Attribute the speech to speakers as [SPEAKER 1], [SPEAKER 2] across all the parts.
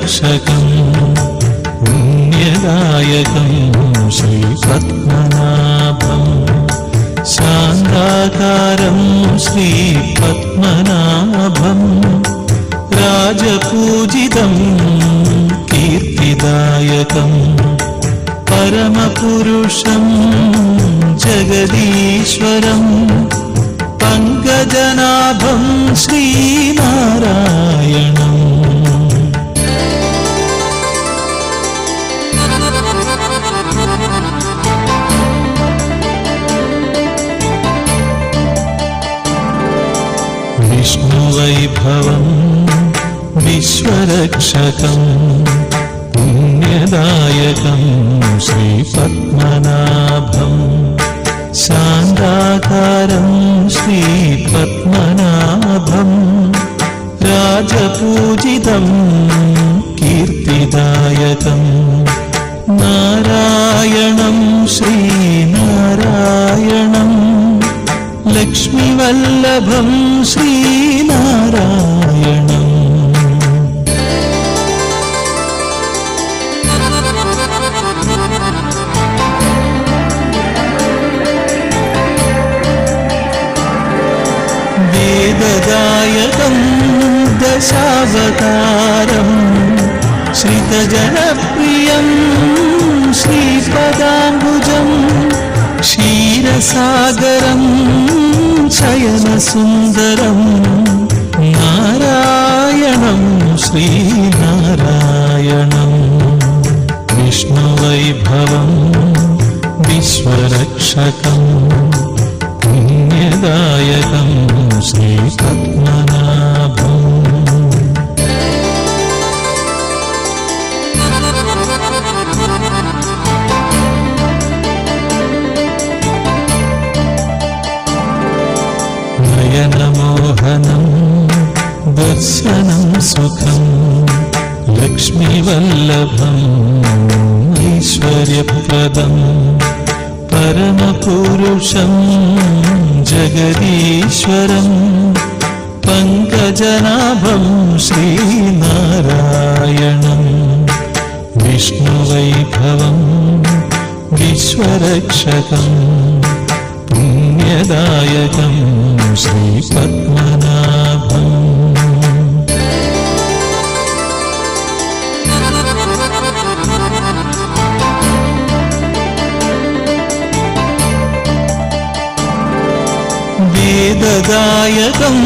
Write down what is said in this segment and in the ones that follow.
[SPEAKER 1] విశ్వరక్షకం పుణ్యదాయకం శ్రీపద్మనాభం శాంతాకారం శ్రీపద్మనాభం రాజపూజితం కీర్తిదాయకం పరమపురుషం జగదీశ్వరం పంకజనాభం శ్రీనారాయణం విష్ణువైభవం విశ్వరక్షకం పుణ్యదాయకం శ్రీపద్మనాభం శాంతాకారం శ్రీపద్మనాభం రాజపూజితం కీర్తిదాయకం నారాయణం శ్రీనారాయణం లక్ష్మీవల్లభం శ్రీనారాయణం వేదదాయకం దశావతారం శ్రితజనప్రియం శ్రీపదాంబుజం క్షీరసాగరం శయనసుందరం నారాయణం శ్రీనారాయణం విష్ణువైభవం విశ్వరక్షకం పుణ్యదాయకం శ్రీపద్మనాభం నయనమోహనం దర్శనం సుఖం లక్ష్మీవల్లభం ఐశ్వర్యప్రదం పరమపురుషం జగదీశ్వరం పంకజనాభం శ్రీనారాయణం విష్ణువైభవం విశ్వరక్షకం పుణ్యదాయకం శ్రీపద్మనాభం వేదదాయకం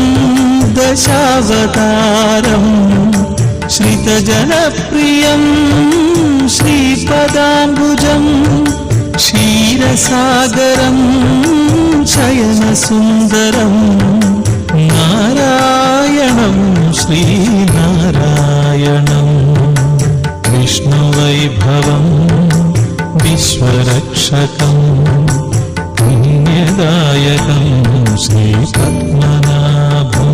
[SPEAKER 1] దశావతారం శ్రితజనప్రియం శ్రీపదాంబుజం క్షీరసాగరం శయనసుందరం నారాయణం శ్రీనారాయణం విష్ణువైభవం విశ్వరక్షకం పుణ్యదాయకం శ్రీపద్మనాభం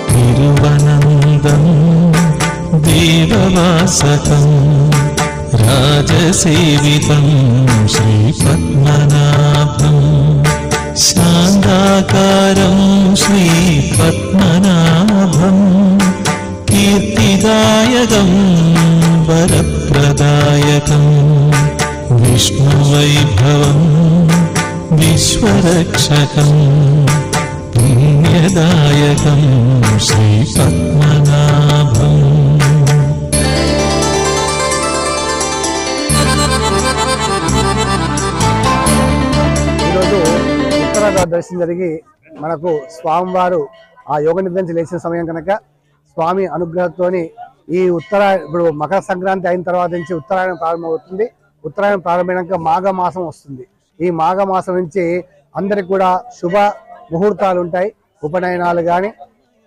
[SPEAKER 1] తిరువనందం దేవవాసకం రాజసేవితం శ్రీపద్మనాభం శాంతాకారం శ్రీపద్మనాభం కీర్తిదాయకం వరప్రదాయకం విష్ణువైభవం విశ్వరక్షకం పుణ్యదాయకం శ్రీపద్మనాభం
[SPEAKER 2] దర్శనం జరిగి మనకు స్వామివారు ఆ యోగ నిద్ర నుంచి లేచిన సమయం కనుక స్వామి అనుగ్రహంతోని ఈ ఇప్పుడు మకర సంక్రాంతి అయిన తర్వాత నుంచి ఉత్తరాయణం ప్రారంభమవుతుంది. ఉత్తరాయణం ప్రారంభమైనాక మాఘమాసం వస్తుంది. ఈ మాఘమాసం నుంచి అందరికి కూడా శుభ ముహూర్తాలు ఉంటాయి. ఉపనయనాలు కానీ,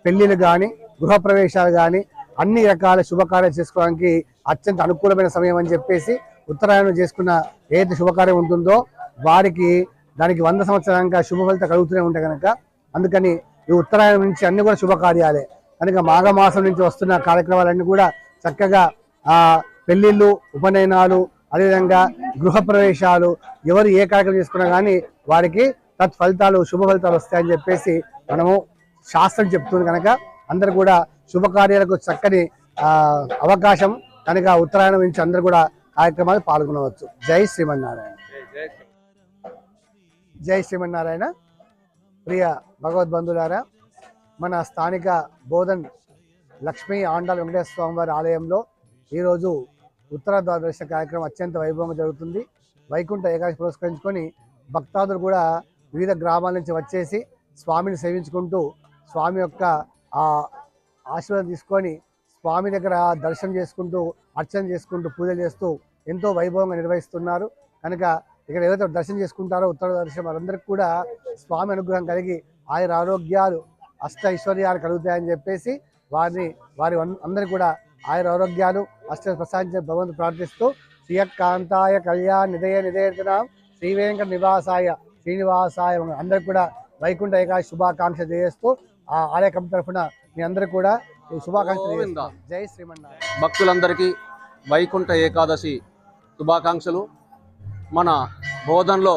[SPEAKER 2] పెళ్లిళ్ళు కానీ, గృహప్రవేశాలు కానీ అన్ని రకాల శుభకార్యాలు చేసుకోవడానికి అత్యంత అనుకూలమైన సమయం అని చెప్పేసి ఉత్తరాయణం చేసుకున్న ఏదైతే శుభకార్యం ఉంటుందో వారికి దానికి 100 సంవత్సరాలుగా శుభ ఫలితం కలుగుతూనే ఉంటాయి కనుక అందుకని ఈ ఉత్తరాయణం నుంచి అన్ని కూడా శుభకార్యాలే కనుక మాఘమాసం నుంచి వస్తున్న కార్యక్రమాలన్నీ కూడా చక్కగా పెళ్లిళ్ళు, ఉపనయనాలు, అదేవిధంగా గృహప్రవేశాలు ఎవరు ఏ కార్యక్రమం చేసుకున్నా కానీ వారికి తత్ఫలితాలు శుభ ఫలితాలు వస్తాయని చెప్పేసి మనము శాస్త్రం చెప్తుంది కనుక అందరు కూడా శుభకార్యాలకు చక్కని అవకాశం కనుక ఉత్తరాయణం నుంచి అందరు కూడా కార్యక్రమాలు పాల్గొనవచ్చు. జై శ్రీమన్నారాయణ. జై శ్రీమన్నారాయణ. ప్రియ భగవద్బంధులారా, మన స్థానిక బోధన్ లక్ష్మీ ఆండాల వెంకటేశ్వర స్వామి వారి ఆలయంలో ఈరోజు ఉత్తర ద్వాదశ కార్యక్రమం అత్యంత వైభవంగా జరుగుతుంది. వైకుంఠ ఏకాదశి పురస్కరించుకొని భక్తాదులు కూడా వివిధ గ్రామాల నుంచి వచ్చేసి స్వామిని సేవించుకుంటూ స్వామి యొక్క ఆశీర్వాదం తీసుకొని స్వామి దగ్గర దర్శనం చేసుకుంటూ అర్చన చేసుకుంటూ పూజలు చేస్తూ ఎంతో వైభవంగా నిర్వహిస్తున్నారు. కనుక ఇక్కడ ఏదైతే దర్శనం చేసుకుంటారో ఉత్తర దర్శనం వారందరికీ కూడా స్వామి అనుగ్రహం కలిగి ఆయుర ఆరోగ్యాలు అష్ట ఐశ్వర్యాలు కలుగుతాయని చెప్పేసి వారి అందరికీ కూడా ఆయుర ఆరోగ్యాలు అష్ట ప్రసాదించే భగవంతుడు ప్రార్థిస్తూ శ్రీయకాంతాయ కళ్యాణ నిధేయతనాం శ్రీ వెంకట నివాసాయ శ్రీనివాసాయ అందరికి కూడా వైకుంఠ ఏకాదశి శుభాకాంక్ష చేస్తూ ఆ ఆలయ కమిటీ తరఫున మీ అందరికీ కూడా శుభాకాంక్షలు. జై శ్రీమన్నారాయణ.
[SPEAKER 3] భక్తులందరికీ వైకుంఠ ఏకాదశి శుభాకాంక్షలు. మన బోధన్లో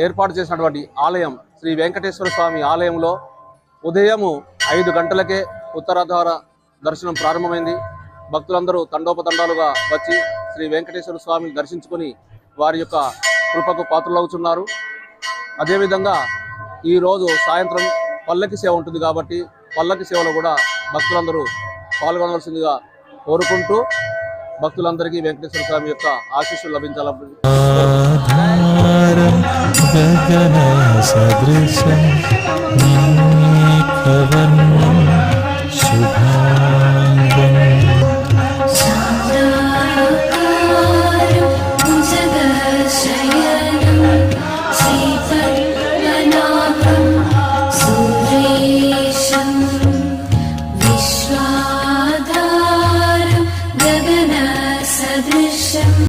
[SPEAKER 3] ఏర్పాటు చేసినటువంటి ఆలయం శ్రీ వెంకటేశ్వర స్వామి ఆలయంలో ఉదయము 5 గంటలకే ఉత్తరాధార దర్శనం ప్రారంభమైంది. భక్తులందరూ తండోపతండాలుగా వచ్చి శ్రీ వెంకటేశ్వర స్వామిని దర్శించుకొని వారి యొక్క కృపకు పాత్రలవుతున్నారు. అదేవిధంగా ఈరోజు సాయంత్రం పల్లకి సేవ ఉంటుంది కాబట్టి పల్లకి సేవలో కూడా భక్తులందరూ పాల్గొనవలసిందిగా కోరుకుంటూ భక్తులందరికీ వెంకటేశ్వర స్వామి యొక్క ఆశీస్సులు లభించాలని
[SPEAKER 1] గగన సదృశం